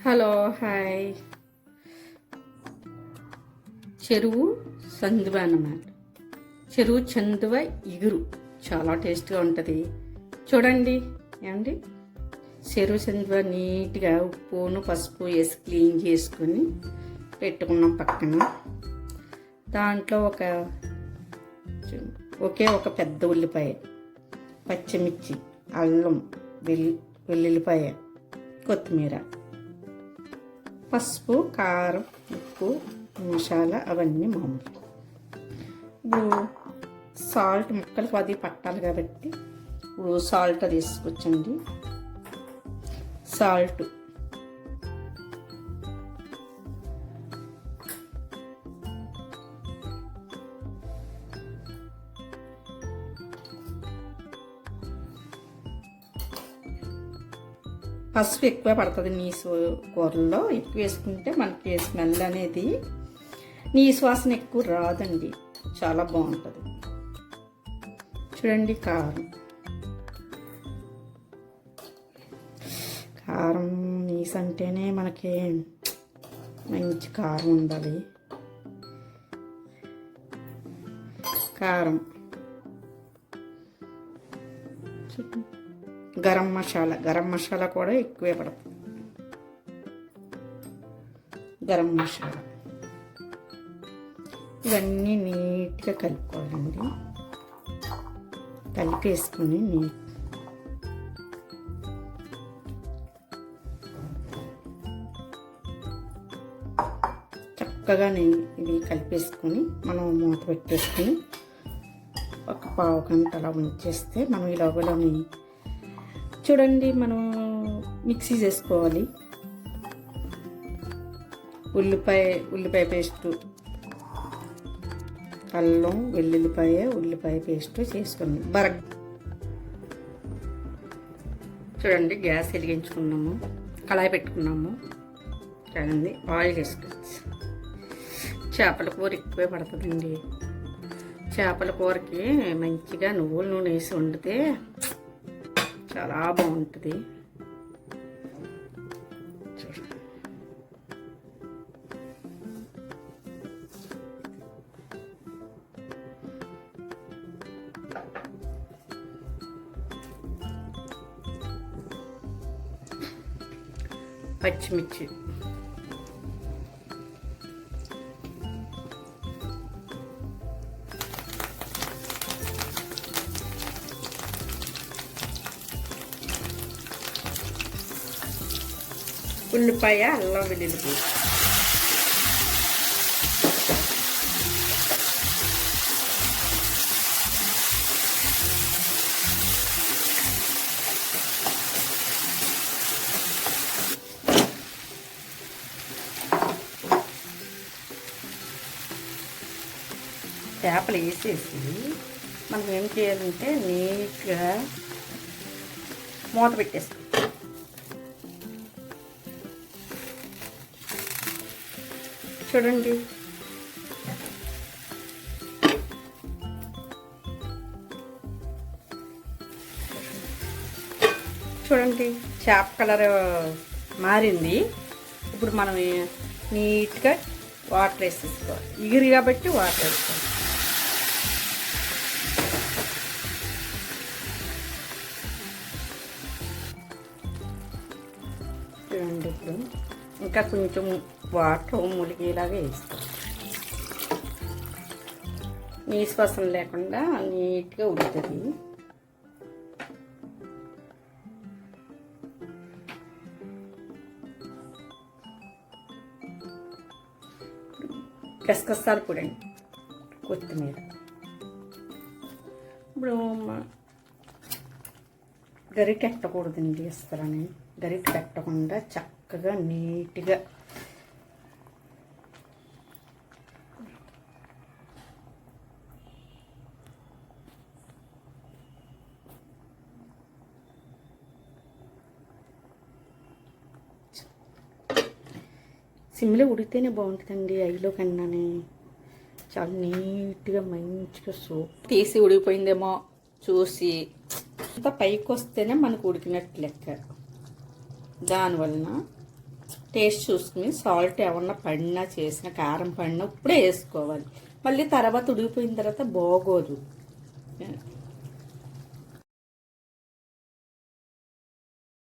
Hello hi. చెరువు సందువ అన్నమాట. చెరువు చందువ ఇగురు చాలా టేస్ట్గా ఉంటుంది. చూడండి ఏమండి, చెరువు చందువ నీట్గా ఉప్పును పసుపు వేసి క్లీన్ చేసుకొని పెట్టుకున్నాం పక్కన. దాంట్లో ఒక పెద్ద ఉల్లిపాయ, పచ్చిమిర్చి, అల్లం, వెల్లుల్లిపాయ, కొత్తిమీర, పసుపు, కారం, ఉప్పు, మసాలా అవన్నీ మామూలు. ఇప్పుడు సాల్ట్ ముక్కలకు అది పట్టాలి కాబట్టి ఇప్పుడు సాల్ట్ అది వేసుకొచ్చండి. సాల్ట్ పసుపు ఎక్కువ పడుతుంది నీసు కూరల్లో. ఎక్కువ వేసుకుంటే మనకి స్మెల్ అనేది నీసు వాసన ఎక్కువ రాదండి, చాలా బాగుంటుంది. చూడండి కారం నీసు అంటేనే మనకి మంచి కారం ఉండాలి. కారం, గరం మసాలా కూడా ఎక్కువే పడుతుంది. గరం మసాలా ఇవన్నీ నీట్గా కలుపుకోవాలండి. కలిపేసుకొని చక్కగా ఇవి కలిపేసుకొని మనం మూత పెట్టేసుకొని ఒక పావు గంట అలా ఉంచేస్తే మనం ఈ లోపలని చూడండి మనం మిక్సీ చేసుకోవాలి. ఉల్లిపాయ పేస్టు, అల్లం, ఉల్లిపాయ పేస్టు చేసుకుని చూడండి గ్యాస్ వెలిగించుకున్నాము, కళాయి పెట్టుకున్నాము. చూడండి ఆయిల్ వేసుకోవచ్చు. చేపల కూర ఎక్కువే పడుతుందండి. చేపల కూరకి మంచిగా నువ్వుల నూనె వేసి వండితే చాలా బాగుంటుంది. పచ్చిమిర్చి, ఉల్లిపాయ, అల్లం వెల్లుల్లి, చేపలు వేసేసి మనం ఏం చేయాలంటే నీట్గా మూత పెట్టేస్తాం. చూడండి చేప కలర్ మారింది. ఇప్పుడు మనం నీట్గా వాటర్ వేసేసుకోవాలి. ఇగురు కాబట్టి వాటర్ వేసుకోవాలి. చూడండి ఇప్పుడు ఇంకా కొంచెం వాటర్ ములిగేలాగా వేసుకోవాలి. నీసు వాసన లేకుండా నీట్గా ఉడుకుతుంది. గసగసాల పొడి అండి, కొత్తిమీర. ఇప్పుడు గరిటె పెట్టకూడదండి ఇస్తారని, గరిటె పెట్టకుండా చక్కగా నీట్గా సిమ్లో ఉడికితేనే బాగుంటుందండి. ఐలో కన్నానే చాలా నీట్గా మంచిగా సూప్ తీసి ఉడికిపోయిందేమో చూసి అంతా పైకి వస్తేనే మనకు ఉడికినట్టు లెక్క. దానివలన టేస్ట్ చూసుకుని సాల్ట్ ఏమన్నా పడినా చేసిన కారం పడినా ఇప్పుడే వేసుకోవాలి. మళ్ళీ తర్వాత ఉడికిపోయిన తర్వాత బాగోదు.